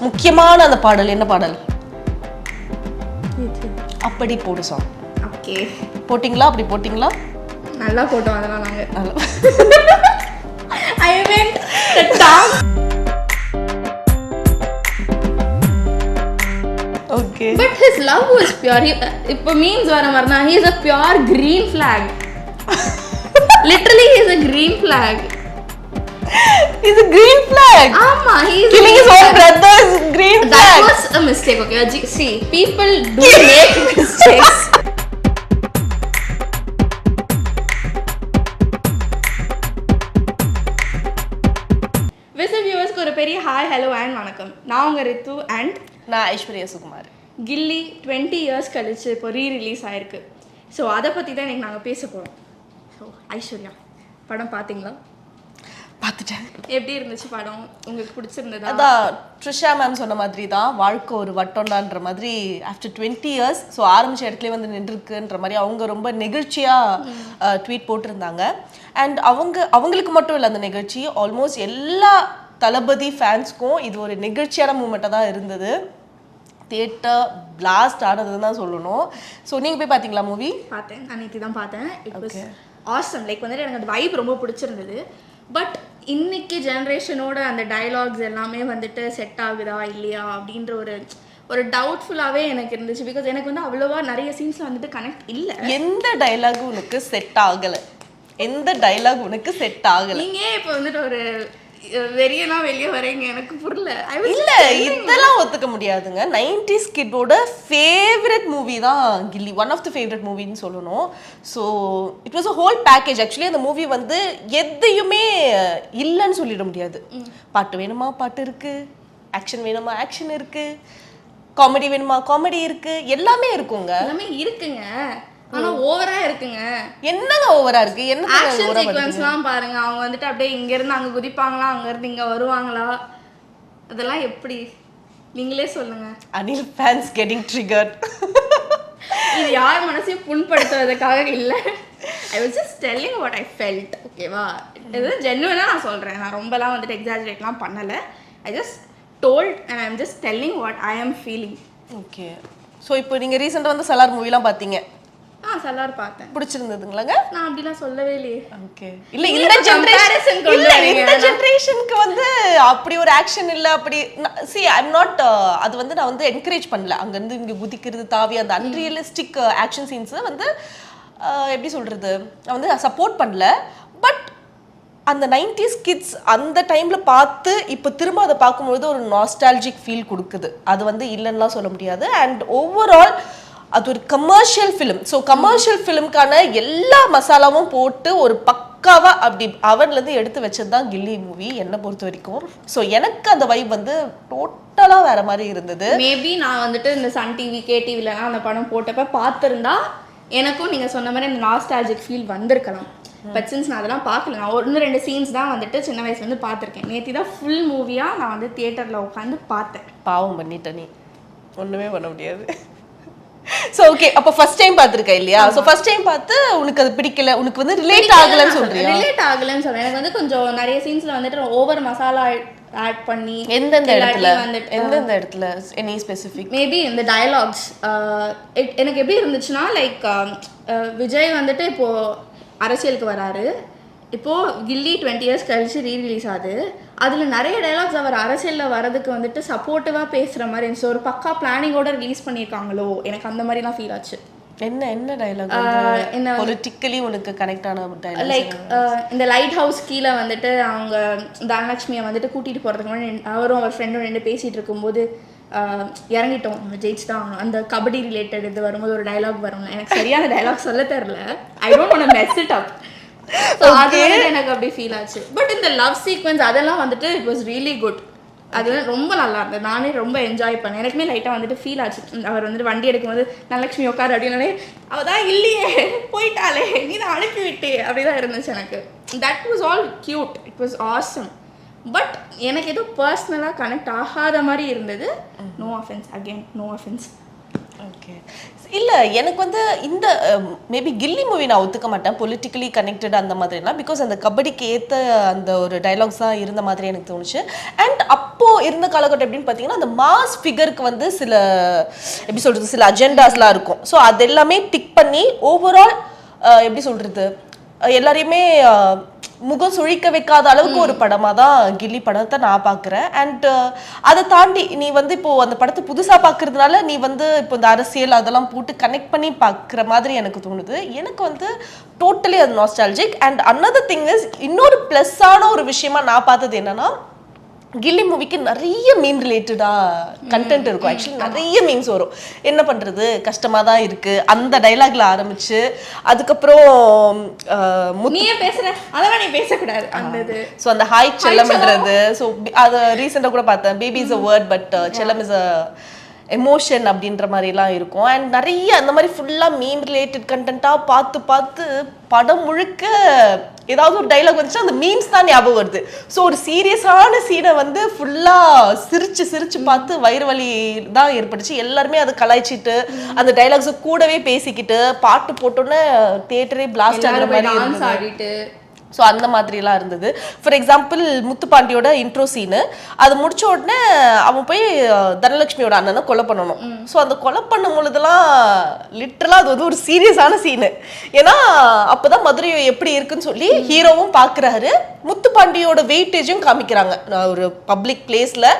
முக்கியமான அந்த பாடல் என்ன பாடல்? அப்படி போடு சாங். ஓகே, போட்டிங்களா? அப்படி போட்டிங்களா? நல்லா போட்டோம். அதெல்லாம் நாங்கள் I went the top. Okay. But his love was pure. இப்போ மீம்ஸ் வர மாதிரினா he is a pure green flag. Literally he is a green flag. He's a green flag. ஆமா, he is killing his own brother's green flag. That was a mistake. Okay, see, people do make mistakes. Whistle வியூவர்ஸ்க்கு ஒரு பெரிய hi, hello and வணக்கம். நான் உங்க ரித்து and நான் ஐஸ்வர்யா சுகுமார். கில்லி 20 years கழிச்சு இப்போ ரீரிலீஸ் ஆயிருக்கு. ஸோ அதை பற்றி தான் இன்னைக்கு நாங்கள் பேச போகிறோம். ஸோ ஐஸ்வர்யா, படம் பார்த்தீங்களா? பார்த்துட்டேன். எப்படி இருந்துச்சு படம்? உங்களுக்கு பிடிச்சிருந்ததா? அதான் ட்ரிஷா மேம் சொன்ன மாதிரி தான், வாழ்க்கை ஒரு வட்டம்டான்ற மாதிரி ஆஃப்டர் 20 இயர்ஸ் ஸோ ஆரம்பிச்ச இடத்துல வந்து நின்றுருக்குன்ற மாதிரி அவங்க ரொம்ப நெகிழ்ச்சியாக ட்வீட் போட்டிருந்தாங்க. அண்ட் அவங்களுக்கு மட்டும் இல்லை, அந்த நிகழ்ச்சி ஆல்மோஸ்ட் எல்லா தளபதி ஃபேன்ஸ்க்கும் இது ஒரு நெகிழ்ச்சியான மூமெண்ட்டாக தான் இருந்தது. தியேட்டர் பிளாஸ்ட் ஆனதுன்னு தான் சொல்லணும். ஸோ நீங்கள் போய் பார்த்தீங்களா மூவி? பார்த்தேன், நான் நேற்று தான் பார்த்தேன். It was awesome. லைக் வந்துட்டு எனக்கு அந்த வைப் ரொம்ப பிடிச்சிருந்தது. பட் இன்னைக்கு ஜென்ரேஷனோட அந்த டயலாக்ஸ் எல்லாமே வந்துட்டு செட் ஆகுதா இல்லையா அப்படின்ற ஒரு டவுட்ஃபுல்லாகவே எனக்கு இருந்துச்சு. பிகாஸ் எனக்கு வந்து அவ்வளோவா நிறைய சீன்ஸில் வந்துட்டு கனெக்ட் இல்லை. எந்த டைலாக் உனக்கு செட் ஆகலை? எந்த டைலாக் உனக்கு செட் ஆகலை? நீங்கள் இப்போ வந்துட்டு ஒரு வெறியனா வெளியே வரீங்க, எனக்கு புரியல. இல்ல, இதெல்லாம் ஒத்துக்க முடியாதுங்க. 90s கிட்டோட ஃபேவரட் மூவி தான் கில்லி. ஒன் ஆஃப் த ஃபேவரட் மூவின்னு சொல்லணும். So it was a whole package. Actually அந்த மூவி வந்து எதையுமே இல்லைன்னு சொல்லிட முடியாது. பாட்டு வேணுமா பாட்டு இருக்கு, ஆக்ஷன் வேணுமா ஆக்ஷன் இருக்கு, காமெடி வேணுமா காமெடி இருக்கு, எல்லாமே இருக்குங்க. எல்லாமே இருக்குங்க, ஆனா ஓவரா இருக்குங்க. என்னங்க ஓவரா இருக்கு? என்ன ஆக்ஷன் சீக்வென்ஸ்லாம் பாருங்க. அவங்க வந்துட்டு அப்படியே இங்க இருந்து அங்க குதிப்பாங்களா, அங்க இருந்து இங்க வருவாங்களா, அதெல்லாம் எப்படி நீங்களே சொல்லுங்க. Anil fans getting triggered. இது யார் மனசையும் புண்படுத்துவதற்காக இல்ல. I was just telling what I felt. ஓகேவா? இது ஜென்யூனா நான் சொல்றேன். நான் ரொம்பலாம் வந்துட்டு எக்ஸாஜரேட்லாம் பண்ணல. I just told and I am just telling what I am feeling. Okay. So இப்போ நீங்க ரீசெண்டாக வந்து சலார் மூவிலாம் பார்த்தீங்க? சலார் பார்த்தேன். பிடிச்சிருந்ததுங்களாங்க? நான் அப்படிலாம் சொல்லவே இல்லையே. ஓகே. இல்ல இந்த ஜெனரேஷனுக்கு வந்து அப்படி ஒரு ஆக்ஷன் இல்ல. அப்படி see I'm not அது வந்து நான் வந்து என்கரேஜ் பண்ணல. அங்க இருந்து இங்க குதிக்கிறது தாவி அந்த அன்ரியலிஸ்டிக் ஆக்ஷன் சீன்ஸ் வந்து எப்படி சொல்றது, நான் வந்து சப்போர்ட் பண்ணல. பட் அந்த 90s கிட்ஸ் அந்த டைம்ல பார்த்து இப்போ திரும்ப அதை பார்க்கும்பொழுது ஒரு நாஸ்டாலஜிக் ஃபீல் கொடுக்குது. அது வந்து இல்லைன்னுலாம் சொல்ல முடியாது. அண்ட் ஓவரால் அது ஒரு கமர்ஷியல் ஃபிலிம். ஸோ கமர்ஷியல் ஃபிலிம்கான எல்லா மசாலாவும் போட்டு ஒரு பக்காவா அப்படி அவன்லேருந்து எடுத்து வச்சது தான் கில்லி மூவி என்னை பொறுத்த வரைக்கும். ஸோ எனக்கு அந்த வைப் வந்து டோட்டலாக வேற மாதிரி இருந்தது. மேபி நான் வந்துட்டு இந்த சன் டிவி கேடிவிலலாம் அந்த படம் போட்டப்ப பார்த்துருந்தா எனக்கும் நீங்கள் சொன்ன மாதிரி இந்த நாஸ்டாலஜிக் ஃபீல் வந்திருக்கலாம். பட் சின்ஸ் நான் அதெல்லாம் பார்க்கல. நான் 1-2 சீன்ஸ் தான் வந்துட்டு சின்ன வயசுலேருந்து பார்த்துருக்கேன். நேற்று தான் ஃபுல் மூவியாக நான் வந்து தியேட்டரில் உட்காந்து பார்த்தேன். பாவம் பண்ணிட்ட நீ, ஒன்றுமே பண்ண முடியாது. ஸோ ஓகே, அப்போ ஃபர்ஸ்ட் டைம் பார்த்துருக்க இல்லையா? ஸோ ஃபர்ஸ்ட் டைம் பார்த்து உனக்கு அது பிடிக்கல, உனக்கு வந்து ரிலேட் ஆகலன்னு சொல்றியா? ரிலேட் ஆகலன்னு சொல்றேன். எனக்கு வந்து கொஞ்சம் நிறைய சீன்ஸ்ல வந்துட்டு ஓவர் மசாலா ஆட் பண்ணி எந்தெந்த இடத்துல எனி ஸ்பெசிஃபிக் மேபி இந்த டயலாக்ஸ் எனக்கு எப்படி இருந்துச்சுன்னா, லைக் விஜய் வந்துட்டு இப்போ அரசியலுக்கு வராரு. இப்போது கில்லி 20 இயர்ஸ் கழிச்சு ரீரிலீஸ் ஆகுது. அதில் நிறைய டைலாக்ஸ் அவர் அரசியலில் வரதுக்கு வந்துட்டு சப்போர்ட்டிவாக பேசுகிற மாதிரி இருந்துச்சு. ஒரு பக்கா பிளானிங்கோட ரிலீஸ் பண்ணியிருக்காங்களோ, எனக்கு அந்த மாதிரிலாம் ஃபீல் ஆச்சு. என்ன டைலாக் என்ன பொலிட்டிக்கலி உனக்கு கனெக்ட் ஆன டைலாக்? லைக் இந்த லைட் ஹவுஸ் கீழே வந்துட்டு அவங்க தனலட்சுமியை வந்துட்டு கூட்டிகிட்டு போகிறதுக்கு முன்னாடி அவரும் அவர் ஃப்ரெண்டும் ரெண்டு பேசிகிட்டு இருக்கும்போது இறங்கிட்டோம், நம்ம ஜெயிச்சு தான் ஆகணும், அந்த கபடி ரிலேட்டட் இது வரும்போது ஒரு டைலாக் வரும்ல, எனக்கு சரியான டைலாக் சொல்ல தெரில. I don't want to mess it up. அது எனக்கு அப்படி ஃபீல் ஆச்சு. பட் இந்த லவ் சீக்வன்ஸ் அதெல்லாம் வந்துட்டு இட் வாஸ் ரியலி குட். அது ரொம்ப நல்லா இருந்தது. நானே ரொம்ப என்ஜாய் பண்ணேன். எனக்குமே லைட்டாக வந்துட்டு ஃபீல் ஆச்சு. அவர் வந்துட்டு வண்டி எடுக்கும்போது தனலட்சுமி உட்காரு அப்படின்னாலே அவள் தான் இல்லையே போயிட்டாலே நீ தான் அனுப்பிவிட்டு அப்படிதான் இருந்துச்சு எனக்கு. That was all cute. It was awesome. But எனக்கு ஏதோ பர்சனலாக கனெக்ட் ஆகாத மாதிரி இருந்தது. No offence, again no offence. Okay. இல்ல எனக்கு வந்து இந்த மேபி கில்லி மூவி நான் ஒத்துக்க மாட்டேன் பொலிட்டிக்கலி கனெக்டட் அந்த மாதிரிலாம். பிகாஸ் அந்த கபடிக்கு ஏற்ற அந்த ஒரு டைலாக்ஸ் தான் இருந்த மாதிரி எனக்கு தோணுச்சு. அண்ட் அப்போ இருந்த காலகட்டம் எப்படின்னு பார்த்தீங்கன்னா அந்த மாஸ் ஃபிகருக்கு வந்து சில எப்படி சொல்றது சில அஜெண்டாஸ்லாம் இருக்கும். ஸோ அது எல்லாமே டிக் பண்ணி ஓவரால் எப்படி சொல்றது எல்லாரையுமே முகம் சுழிக்க வைக்காத அளவுக்கு ஒரு படமாக தான் கில்லி படத்தை நான் பார்க்குறேன். அண்ட் அதை தாண்டி நீ வந்து இப்போ அந்த படத்தை புதுசாக பார்க்கறதுனால நீ வந்து இப்போ இந்த அரசியல் அதெல்லாம் போட்டு கனெக்ட் பண்ணி பார்க்குற மாதிரி எனக்கு தோணுது. எனக்கு வந்து டோட்டலி அது nostalgic. And another thing is இன்னொரு ப்ளஸ்ஸான ஒரு விஷயமா நான் பார்த்தது என்னன்னா கில்லி மூவிக்கு நிறைய மீம் ரிலேட்டடா கண்டென்ட் இருக்கும். ஆக்சுவலி நிறைய மீம்ஸ் வரும். என்ன பண்றது கஷ்டமா தான் இருக்கு அந்த டைலாக்ல ஆரம்பிச்சு அதுக்கப்புறம் நீயே பேசுற அதெல்லாம் நீ பேசக்கூடாது அந்த இது. ஸோ அந்த ஹாய் செல்லம்ன்றது ஸோ அதை ரீசெண்டாக கூட பார்த்தேன். Baby is a word but செல்லம் இஸ் அ எமோஷன் அப்படின்ற மாதிரிலாம் இருக்கும். அண்ட் நிறைய அந்த மாதிரி ஃபுல்லாக மீம் ரிலேட்டட் கண்டென்ட்டாக பார்த்து பார்த்து படம் முழுக்க ஏதாவது ஒரு டைலாக் வந்துச்சு அந்த மீம்ஸ் தான் ஞாபகம் வருது. ஸோ ஒரு சீரியஸான சீனை வந்து ஃபுல்லாக சிரிச்சு பார்த்து வயிறு வலி தான் ஏற்பட்டுச்சு. எல்லாருமே அதை கலாய்ச்சிட்டு அந்த டைலாக்ஸை கூடவே பேசிக்கிட்டு பாட்டு போட்டோன்னே தியேட்டரே பிளாஸ்ட் ஆகிற மாதிரி ஆடிட்டு ஸோ அந்த மாதிரிலாம் இருந்தது. ஃபார் எக்ஸாம்பிள் முத்துப்பாண்டியோட இன்ட்ரோ சீனு அது முடிச்ச உடனே அவன் போய் தனலட்சுமியோட அண்ணனை கொலை பண்ணணும். ஸோ அந்த கொலை பண்ணும் பொழுதுலாம் லிட்டரலாக அது வந்து ஒரு சீரியஸான சீனு. ஏன்னா அப்போதான் மதுரை எப்படி இருக்குன்னு சொல்லி ஹீரோவும் பார்க்குறாரு. முத்துப்பாண்டியோட வெயிட்டேஜும் காமிக்கிறாங்க. ஒரு பப்ளிக் பிளேஸில்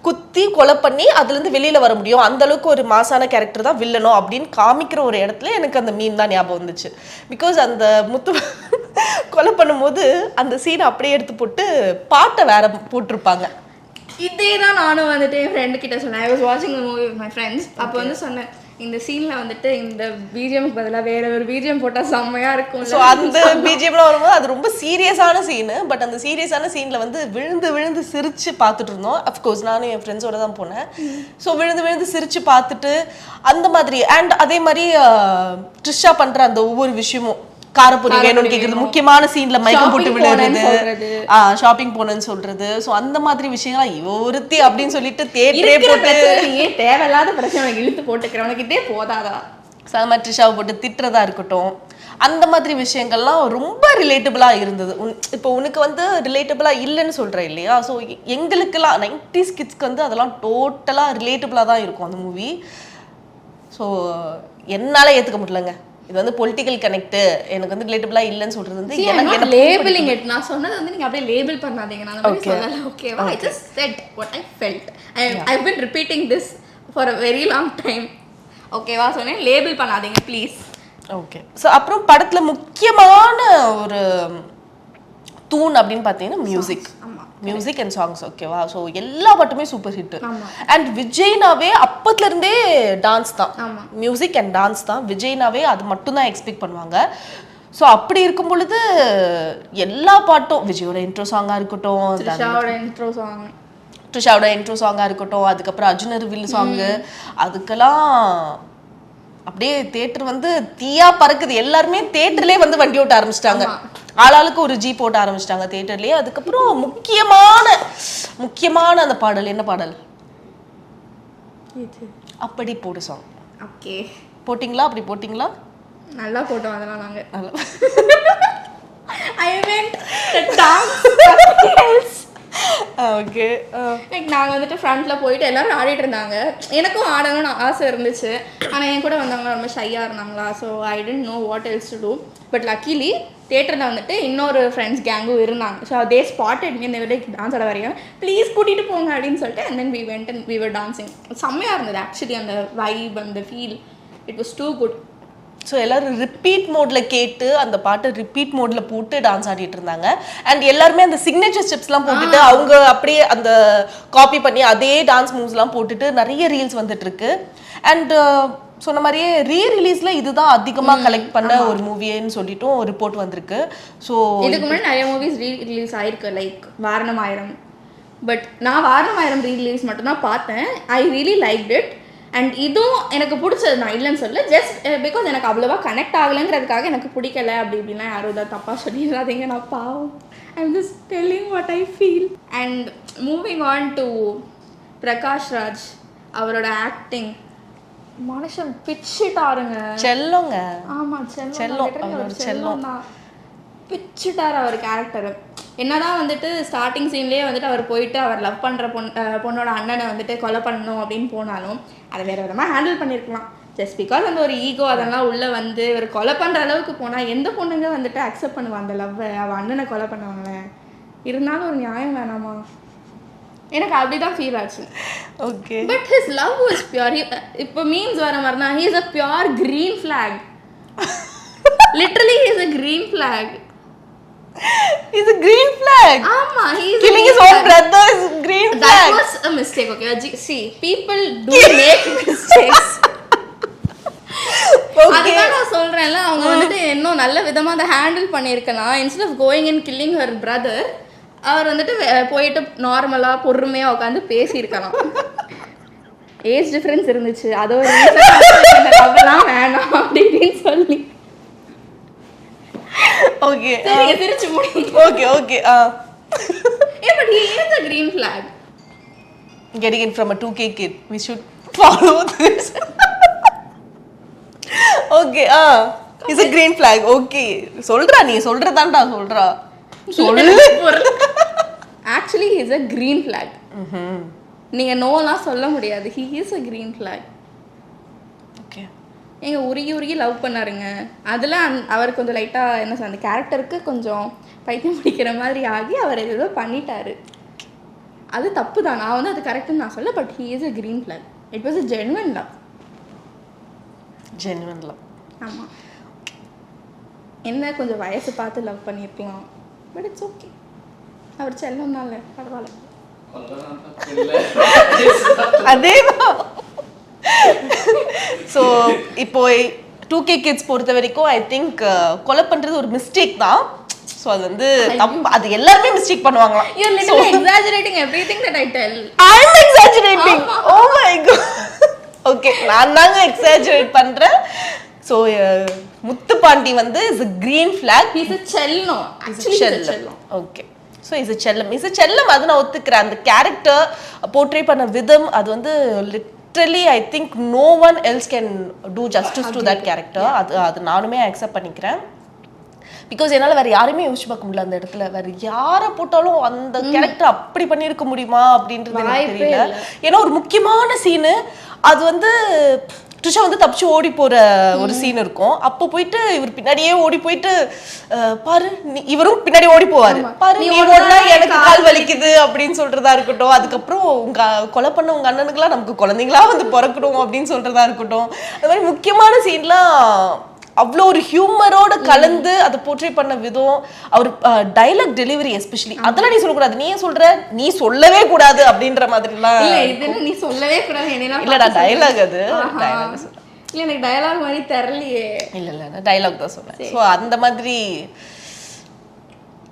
குத்தி கொலை பண்ணி அதுலேருந்து வெளியில் வர முடியும் அந்த அளவுக்கு ஒரு மாசான கேரக்டர் தான் வில்லனும் அப்படின்னு காமிக்கிற ஒரு இடத்துல எனக்கு அந்த மீன் தான் ஞாபகம் வந்துச்சு. பிகாஸ் அந்த கொலை பண்ணும்போது அந்த சீனை அப்படியே எடுத்து போட்டு பாட்டை வேற போட்டிருப்பாங்க. இதே தான் நானும் வந்துட்டு என் ஃப்ரெண்டு கிட்ட சொன்னேன். ஐ வாஸ் வாட்சிங் the movie with my friends. அப்போ வந்து சொன்னேன் இந்த சீன்ல வந்துட்டு இந்த பிஜிஎம்க்கு பதிலாக வேற ஒரு பிஜிஎம் போட்டால் செம்மையா இருக்கும். ஸோ அந்த பிஜிஎம்லாம் வரும்போது அது ரொம்ப சீரியஸான சீனு. பட் அந்த சீரியஸான சீன்ல வந்து விழுந்து விழுந்து சிரிச்சு பார்த்துட்டு இருந்தோம். அஃப்கோர்ஸ் நானும் என் ஃப்ரெண்ட்ஸோட தான் போனேன். ஸோ விழுந்து விழுந்து சிரிச்சு பார்த்துட்டு அந்த மாதிரி. அண்ட் அதே மாதிரி ட்ரிஷா பண்ற அந்த ஒவ்வொரு விஷயமும் காரப்பொரி வேணும்னு கேட்கறது, முக்கியமான சீன்ல மயக்கம் போட்டு விழுறது, ஷாப்பிங் போனேன்னு சொல்றது. ஸோ அந்த மாதிரி விஷயங்கள் ஒருத்தி அப்படின்னு சொல்லிட்டு தேட்டரே போட்டு தேவையில்லாத பிரச்சனை இழுத்து போட்டுக்கிறவனுக்கிட்டே போதாதா சாம ட்ரிஷாவை போட்டு திட்டுறதா இருக்கட்டும். அந்த மாதிரி விஷயங்கள்லாம் ரொம்ப ரிலேட்டபிளாக இருந்தது. இப்போ உனக்கு வந்து ரிலேட்டபிளாக இல்லைன்னு சொல்கிறேன் இல்லையா. ஸோ எங்களுக்கெல்லாம் 90s கிட்ஸ்க்கு வந்து அதெல்லாம் டோட்டலாக ரிலேட்டபிளாக தான் இருக்கும் அந்த மூவி. ஸோ என்னால் ஏற்றுக்க முடியலங்க. இது வந்து பொலிட்டிக்கல் கனெக்ட் எனக்கு வந்து ரிலேட்டபிளா இல்லன்னு சொல்றது வந்து எனக்கு லேபிளிங் இட். நான் சொன்னது வந்து நீங்க அப்படியே லேபிள் பண்ணாதீங்க. நான் வந்து சொல்லல ஓகேவா. I just said what I felt. I've been repeating this for a very long time. ஓகேவா சொன்னேன் லேபிள் பண்ணாதீங்க ப்ளீஸ். ஓகே. ஸோ அப்புறம் படத்துல முக்கியமான ஒரு தூண் அப்படின்னு பார்த்தீங்கன்னா மியூசிக் அண்ட் சாங்ஸ். ஓகேவா. ஸோ எல்லா பாட்டுமே சூப்பர் ஹிட். அண்ட் விஜய்னாவே அப்பத்துல இருந்தே டான்ஸ் தான், மியூசிக் அண்ட் டான்ஸ் தான். விஜய்னாவே அது மட்டும் தான் எக்ஸ்பெக்ட் பண்ணுவாங்க. ஸோ அப்படி இருக்கும் பொழுது எல்லா பாட்டும் விஜயோட இன்ட்ரோ சாங்கா இருக்கட்டும், ட்ரிஷாவோட இன்ட்ரோ சாங்கா இருக்கட்டும், அதுக்கப்புறம் அர்ஜுன் வில் சாங்கு, அதுக்கெல்லாம் அப்படியே தேட்டர் வந்து தீயா பறக்குது. எல்லாருமே தேட்டர்லயே வந்து வண்டி ஓட்ட ஆரம்பிச்சிட்டாங்க. ஆளாளுக்கு ஒரு ஜீப் போட்ட ஆரம்பிச்சிட்டாங்க தேட்டர்லயே. அதுக்கப்புறம் முக்கியமான அந்த பாடல் என்ன பாடல்? அப்படி போடு சாங். ஓகே போட்டிங்களா? அப்படி போட்டிங்களா? நல்லா போட்டோம் அதெல்லாம் நாங்க. I meant the dance. Okay. Like நாங்கள் வந்துட்டு ஃப்ரண்ட்டில் போயிட்டு எல்லோரும் ஆடிட்டு இருந்தாங்க. எனக்கும் ஆடணும்னு ஆசை இருந்துச்சு. ஆனால் என் கூட வந்தவங்க ரொம்ப ஷையாக இருந்தாங்களா. So I didn't know what else to do. But luckily தேட்டரில் வந்துட்டு இன்னொரு ஃப்ரெண்ட்ஸ் கேங்கும் இருந்தாங்க. So they spotted me. இந்த டான்ஸ் ஆட வரையும் ப்ளீஸ் கூட்டிகிட்டு போங்க அப்படின்னு சொல்லிட்டு and then we went and we were dancing. செம்மையாக இருந்தது ஆக்சுவலி. அந்த வைப் அந்த feel it was too good. So எல்லாரும் ரிப்பீட் மோடில் கேட்டு அந்த பாட்டை ரிப்பீட் மோடில் போட்டு டான்ஸ் ஆடிட்டு இருந்தாங்க. அண்ட் எல்லாருமே அந்த சிக்னேச்சர் ஸ்டெப்ஸ்லாம் போட்டுட்டு அவங்க அப்படியே அந்த காப்பி பண்ணி அதே டான்ஸ் மூவ்ஸ்லாம் போட்டுட்டு நிறைய ரீல்ஸ் வந்துட்டு இருக்கு. அண்ட் சொன்ன மாதிரியே ரீரிலீஸில் இதுதான் அதிகமாக கலெக்ட் பண்ண ஒரு மூவின்னு சொல்லிட்டும் ரிப்போர்ட் வந்திருக்கு. ஸோ இதுக்கு முன்னாடி நிறைய மூவிஸ் ரீரிலீஸ் ஆயிருக்கு லைக் வாரணம் ஆயிரம். பட் நான் வாரணம் ஆயிரம் ரீரிலீஸ் மட்டும்தான் பார்த்தேன். I really liked it. And இதுவும் எனக்கு பிடிச்சது நான் இல்லைன்னு சொல்ல. ஜஸ்ட் பிகாஸ் எனக்கு அவ்வளோவா கனெக்ட் ஆகலைங்கிறதுக்காக எனக்கு பிடிக்கல அப்படி இப்படின்னா யாரும் இதை தப்பாக சொல்லிடாதீங்க. நான் பாவம். I am just telling what I feel. And moving on to Prakash Raj அவரோட ஆக்டிங் மனுஷன் பிச்சிட்டாருங்க. செல்லோங்க. ஆமா செல்லம். செல்லம் தான். பிச்சிட்டார் அவர் கேரக்டர். என்னதான் வந்துட்டு ஸ்டார்டிங் சீன்லேயே வந்துட்டு அவர் போயிட்டு அவர் லவ் பண்ணுற பொண்ணோட அண்ணனை வந்துட்டு கொலை பண்ணணும் அப்படின்னு போனாலும் அதை வேறு விதமாக ஹேண்டில் பண்ணியிருக்கலாம். ஜஸ்ட் பிகாஸ் அந்த ஒரு ஈகோ அதெல்லாம் உள்ளே வந்து இவர் கொலை பண்ணுற அளவுக்கு போனால் எந்த பொண்ணுங்க வந்துட்டு அக்செப்ட் பண்ணுவாங்க அந்த லவ்வை? அவள் அண்ணனை கொலை பண்ணுவாங்களே, இருந்தாலும் ஒரு நியாயம் வேணாமா? எனக்கு அப்படிதான் ஃபீல் ஆச்சு. Okay. But his love was pure. இப்போ மீம்ஸ் வர மாதிரினா he is a pure green flag. Literally he is a green flag. He's a green flag. ஆமா, he is killing his own brother is green flag. That was a mistake. Okay, see, people do make mistakes. அதுதான் நான் சொல்றேன்ல, அவங்க வந்துட்டு இன்னும் நல்ல விதமா அதை ஹேண்டில் பண்ணியிருக்கலாம். Instead of going and killing her brother, அவர் வந்துட்டு போயிட்டு நார்மலா பொறுமையா உட்காந்து பேசியிருக்கலாம். ஏஜ் டிஃபரன்ஸ் இருந்துச்சு, அது ஒரு அதெல்லாம் வேணாம் அப்படின்னு சொல்லி. ஓகே, சரி திருச்சி முடியும். Okay okay. Yeah, but he is a green flag. Getting it from a 2K kid, we should follow this. Okay, he's a green flag. Okay, சொல்றா நீ சொல்றதான்டா சொல்றா. சொல்லு. Actually he is a green flag. நீங்க நோலாம் சொல்ல முடியாது. He is a green flag. Okay. எங்க உருகி love பண்ணாருங்க. அதில் அவர் கொஞ்சம் லைட்டாக என்ன சொல்ற, அந்த கேரக்டருக்கு கொஞ்சம் பைத்தியம் பிடிக்கிற மாதிரி ஆகி அவர் ஏதோ பண்ணிட்டாரு. அது தப்பு தான், நான் வந்து அது கரெக்டுன்னு நான் சொல்ல. But he is a green flag. It was a genuine love. Genuine love. ஆமாம், என்ன கொஞ்சம் வயசு பார்த்து லவ் பண்ணியிருக்கலாம். But it's okay. அவர் செல்லம்னால பரவாயில்ல. அதேதான். ஸோ இப்போ 2K கிட்ஸ் பொறுத்த வரைக்கும் ஐ திங்க் கொலை பண்றது ஒரு மிஸ்டேக் தான். ஸோ அது வந்து தப்பு, அது எல்லாருமே மிஸ்டேக் பண்ணுவாங்களாம். You are literally exaggerating everything that I tell. I am exaggerating. Oh my god. Okay, நான் தாங்க எக்ஸாஜரேட் பண்றேன். ஸோ முத்துப்பாண்டி வந்து is a green flag. He is a செல்லம். Actually he is a செல்லம். Okay. ஸோ இஸ் a செல்லம். அது நான் ஒத்துக்கிறேன். அந்த கேரக்டர் போர்ட்ரே பண்ண விதம் அது வந்து literally I think no one else can do justice to that character. அது நானுமே அக்செப்ட் பண்ணிக்கிறேன். பிகாஸ் என்னால் வேற யாருமே யோசிச்சு பார்க்க முடியல அந்த இடத்துல. வேற யாரை போட்டாலும் அந்த கேரக்டர் அப்படி பண்ணியிருக்க முடியுமா அப்படின்றது எனக்கு தெரியல. ஏன்னா ஒரு முக்கியமான சீனு அது வந்து ட்ரிஷா வந்து தப்பிச்சு ஓடி போற ஒரு சீன் இருக்கும். அப்போ போயிட்டு இவர் பின்னாடியே ஓடி போயிட்டு பாரு இவரும் பின்னாடி ஓடி போவாரு, பாரு நீ ஓடினா எனக்கு கால் வலிக்குது அப்படின்னு சொல்றதா இருக்கட்டும். அதுக்கப்புறம் உங்க கொலை பண்ண உங்க அண்ணனுக்குலாம் நமக்கு குழந்தைங்களா வந்து பிறக்கணும் அப்படின்னு சொல்றதா இருக்கட்டும். அது மாதிரி முக்கியமான சீன்லாம் அவ்வளோ ஒரு ஹியூமரோட கலந்து அதை போர்ட்ரே பண்ண விதம், அவர் டைலாக் டெலிவரி எஸ்பெஷலி அதெல்லாம் நீ சொல்லக்கூடாது, நீ சொல்ற நீ சொல்லவே கூடாது அப்படின்ற மாதிரிலாம். நீ சொல்லவே கூடாது. இல்லடா டைலாக் அது டைலாக் சொல்றேன். இல்லை எனக்கு டைலாக் மாதிரி தெரியலையே. இல்லை நான் டைலாக் தான் சொன்னேன். ஸோ அந்த மாதிரி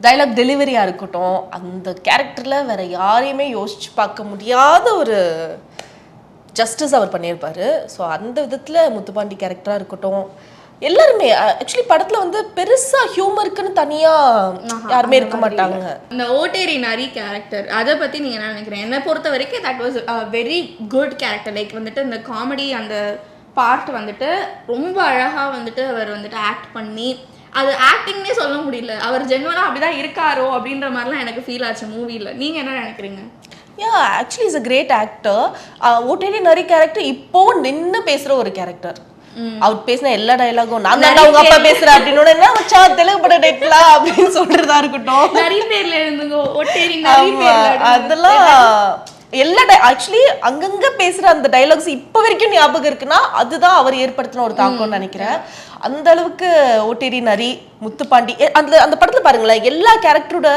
டைலாக் டெலிவரியாக இருக்கட்டும், அந்த கேரக்டரில் வேற யாரையுமே யோசிச்சு பார்க்க முடியாத ஒரு ஜஸ்டிஸ் அவர் பண்ணியிருப்பாரு. ஸோ அந்த விதத்தில் முத்துப்பாண்டி கேரக்டராக இருக்கட்டும், எல்லாருமே ஆக்சுவலி படத்துல வந்து பெருசா ஹியூமருக்குன்னு தனியா யாருமே இருக்க மாட்டாங்க. இந்த ஓட்டேரி நரி கேரக்டர் அதை பத்தி நீங்க என்ன நினைக்கிறேன்? என்னை பொறுத்த வரைக்கும் that was very good character. Like வந்துட்டு இந்த காமெடி அந்த பார்ட் வந்துட்டு ரொம்ப அழகா வந்துட்டு அவர் வந்துட்டு ஆக்ட் பண்ணி, அது ஆக்டிங்னே சொல்ல முடியல, அவர் ஜென்வனா அப்படிதான் இருக்காரோ அப்படின்ற மாதிரிலாம் எனக்கு ஃபீல் ஆச்சு மூவில. நீங்க என்ன நினைக்கிறீங்க? Actually is a great actor. Otteri நரி கேரக்டர் இப்போ நின்று பேசுற ஒரு கேரக்டர். அவர் பேசின எல்லா டயலாகும் நான் தான் அவங்க அப்பா பேசுறேன் அப்படின்னு என்ன வச்சா தெலுங்கு பட டேட்லாம் அப்படின்னு சொல்றதா இருக்கட்டும். நிறைய பேர்ல இருந்துங்க ஓட்டேரி நிறைய பேர்ல அதெல்லாம் எல்லா ஆக்சுவலி அங்கங்க பேசுற அந்த டயலாக்ஸ் இப்ப வரைக்கும் ஞாபகம் இருக்குன்னா அதுதான் அவர் ஏற்படுத்தின ஒரு தாக்கம்னு நினைக்கிறேன். அந்த அளவுக்கு ஓட்டேரி நரி, முத்துப்பாண்டி அந்த படத்துல பாருங்களேன், எல்லா கேரக்டரோட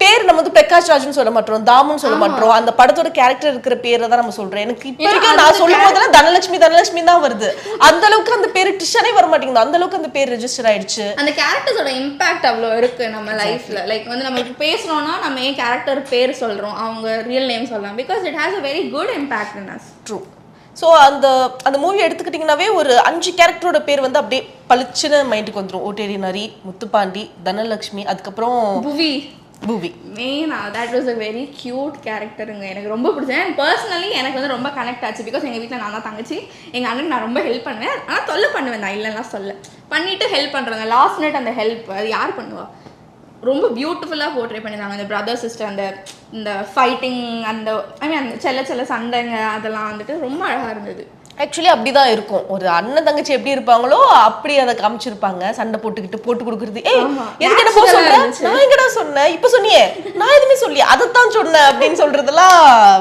பேர் நம்ம வந்து பிரகாஷ் ராஜ்னு சொல்ல மாட்டோம், தாமுன்னு சொல்ல மாட்டோம். அந்த படத்தோட கேரக்டர் இருக்கிற பேரை தான் நம்ம சொல்றேன். எனக்கு இப்ப வரைக்கும் நான் சொல்லும் போதெல்லாம் தனலட்சுமி தான் வருது. அந்த அளவுக்கு அந்த பேரு டிஷனே வர மாட்டேங்குது. அந்த அளவுக்கு அந்த பேர் ரெஜிஸ்டர் ஆயிடுச்சு. அந்த கேரக்டர்ஸோட இம்பாக்ட் அவ்வளோ இருக்கு நம்ம லைஃப்ல. லைக் வந்து நம்ம பேசுறோம்னா நம்ம ஏன் கேரக்டர் பேர் சொல்றோம், அவங்க ரியல் நேம் சொல்லலாம். Because it has a very good impact in us. True. So அந்த மூவி எடுத்துக்கிட்டிங்கன்னாவே ஒரு 5 கேரக்டரோட பேர் வந்து அப்படியே பளிச்சுன்னு மைண்டுக்கு வந்துடும். ஓட்டேரி நரி, முத்துப்பாண்டி, தனலட்சுமி, அதுக்கப்புறம் Poovi that was a very cute கேரக்டருங்க. எனக்கு ரொம்ப பிடிச்சேன். அண்ட் பர்சனலி எனக்கு வந்து ரொம்ப கனெக்ட் ஆச்சு. பிகாஸ் எங்கள் வீட்டில் நான் தான் தங்கச்சி, எங்கள் அண்ணனுக்கு நான் ரொம்ப ஹெல்ப் பண்ணுவேன். ஆனால் தொல்லை பண்ணுவேன், நான் இல்லைன்னா சொல்ல பண்ணிவிட்டு ஹெல்ப் பண்ணுறேங்க. லாஸ்ட் மினிட் அந்த ஹெல்ப் அது யார் பண்ணுவா? ரொம்ப பியூட்டிஃபுல்லாக போர்ட்ரே பண்ணியிருந்தாங்க. அந்த பிரதர் சிஸ்டர், அந்த இந்த ஃபைட்டிங், அந்த ஐ மீன் அந்த செல்ல சண்டைங்க, அதெல்லாம் வந்துட்டு ரொம்ப அழகாக இருந்தது. ஆக்சுவலி அப்படிதான் இருக்கும். ஒரு அண்ணன் தங்கச்சி எப்படி இருப்பாங்களோ அப்படி அதை காமிச்சிருப்பாங்க. சண்டை போட்டு கொடுக்குறது. ஏய் எதுக்கு என்ன போக சொல்றேன், நான் எங்கடா சொன்னேன், இப்ப சொன்னியே, நான் எதுவுமே சொல்லி அதைத்தான் சொன்னேன் அப்படின்னு சொல்றதெல்லாம்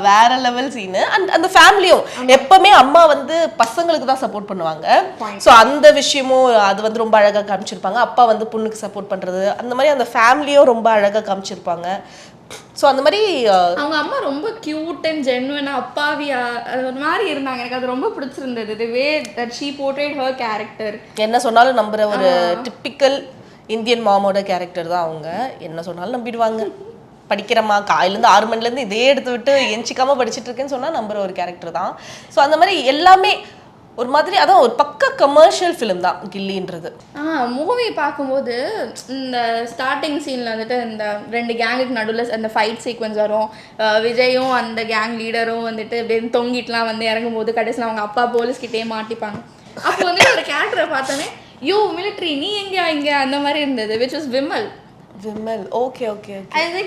வேற லெவல் சீனு. அண்ட் அந்த ஃபேமிலியும் எப்பவுமே அம்மா வந்து பசங்களுக்கு தான் சப்போர்ட் பண்ணுவாங்க. ஸோ அந்த விஷயமும் அது வந்து ரொம்ப அழகா காமிச்சிருப்பாங்க. அப்பா வந்து பொண்ணுக்கு சப்போர்ட் பண்றது, அந்த மாதிரி அந்த ஃபேமிலியும் ரொம்ப அழகா காமிச்சிருப்பாங்க. ஸோ அந்த மாதிரி அவங்க அம்மா ரொம்ப கியூட் அண்ட் ஜென்வனா அப்பாவியா அது ஒரு மாதிரி இருந்தாங்க. எனக்கு அது ரொம்ப பிடிச்சிருந்தது. The way that she portrayed her character. என்ன சொன்னாலும் நம்புற ஒரு டிப்பிக்கல் இந்தியன் மாமோட கேரக்டர் தான் அவங்க. என்ன சொன்னாலும் நம்பிடுவாங்க. படிக்கிறமா காலையிலேருந்து 6 மணிலேருந்து இதே எடுத்து விட்டு எஞ்சிக்காம படிச்சுட்டு இருக்கேன்னு சொன்னால் நம்புற ஒரு கேரக்டர் தான். ஸோ அந்த மாதிரி எல்லாமே ஒரு மாதிரி அதான் ஒரு பக்க கமர்ஷியல் ஃபிலிம் தான் கில்லின்றது. மூவி பார்க்கும்போது இந்த ஸ்டார்டிங் சீனில் வந்துட்டு இந்த 2 கேங்குக்கு நடுவில் அந்த ஃபைட் சீக்வன்ஸ் வரும். விஜயும் அந்த கேங் லீடரும் வந்துட்டு அப்படியே தொங்கிட்டுலாம் வந்து இறங்கும்போது கடைசியில் அவங்க அப்பா போலீஸ்கிட்டே மாட்டிப்பாங்க. அப்போ வந்துட்டு ஒரு கேரக்டரை பார்த்தோன்னே யூ மிலிட்ரி நீ எங்கேயா இங்கே அந்த மாதிரி இருந்தது. Which was Vimal. Okay okay.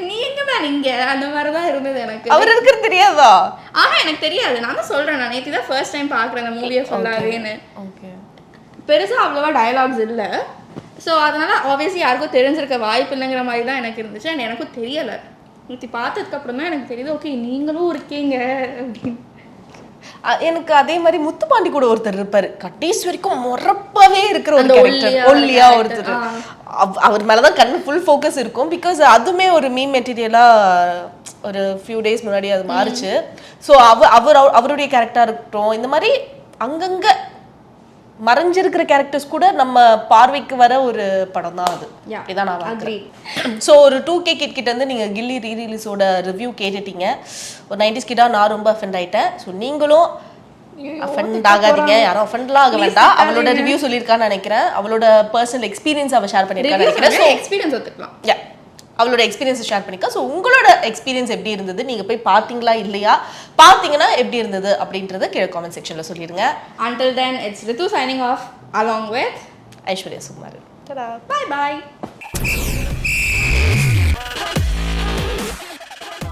நீ எங்க மேன் இங்க அந்த மாதிரி தான் இருந்தது எனக்கு. அவர் இருக்கிறது தெரியாதா? எனக்கு தெரியாது. நான் தான் சொல்றேன், நான் நேற்று தான் ஃபர்ஸ்ட் டைம் பார்க்குறேன் அந்த மூவியை ஃபுல்லாகவேன்னு. பெருசா அவ்வளோவா டயலாக்ஸ் இல்லை. ஸோ அதனால ஆப்வியஸ்லி யாருக்கும் தெரிஞ்சிருக்க வாய்ப்பு இல்லைங்கிற மாதிரி தான் எனக்கு இருந்துச்சு. அண்ட் எனக்கும் தெரியலை. நேற்று பார்த்ததுக்கு அப்புறம் தான் எனக்கு தெரியுது ஓகே நீங்களும் இருக்கீங்க அப்படின்னு. எனக்கு அதே மாதிரி முத்துப்பாண்டி கூட ஒருத்தர் இருப்பாரு, கடைசி வரைக்கும் முறப்பாவே இருக்கிற ஒரு கேரக்டர், ஒல்லியா ஒருத்தர். அவர் மேலதான் கண்ணு ஃபுல் ஃபோக்கஸ் இருக்கும். பிகாஸ் அதுவுமே ஒரு மீம் மெட்டீரியலா ஒரு ஃபியூ டேஸ் முன்னாடி அது மாறுச்சு. ஸோ அவருடைய கேரக்டரா இருக்கட்டும், இந்த மாதிரி அங்கங்க மறைஞ்சிருக்கிற கேரக்டர்ஸ் கூட நம்ம பார்வைக்கு வர ஒரு படம் தான் அது. அப்படிதான் நான் பார்க்குறேன். ஸோ ஒரு 2K கிட்ட இருந்து நீங்க கில்லி ரீரிலீஸோட ரிவ்யூ கேட்டுட்டீங்க. ஒரு 90s கிட்டா நான் ரொம்ப அஃபெண்ட் ஆயிட்டேன். ஸோ நீங்களும் அஃபெண்ட் ஆகாதீங்க, யாரும் அஃபெண்ட்லாம் ஆக வேண்டாம். அவளோட ரிவ்யூ சொல்லியிருக்கான்னு நினைக்கிறேன். அவளோட பர்சனல் எக்ஸ்பீரியன்ஸ் அவள் ஷேர் பண்ணியிருக்கான்னு நினைக்கிறேன். ஸோ எக்ஸ்பீரியன்ஸ் ஒத்துக்கலாம். அவளோட எக்ஸ்பீரியன்ஸை ஷேர் பண்ணிக்கா. ஸோ உங்களோட எக்ஸ்பீரியன்ஸ் எப்படி இருந்தது, நீங்கள் போய் பார்த்தீங்களா இல்லையா, பார்த்தீங்கன்னா எப்படி இருந்தது அப்படின்றத கீழே காமெண்ட் செக்ஷனில் சொல்லிடுங்க. Until then, it's Ritu signing off along with Aishwarya Sukumar. bye bye.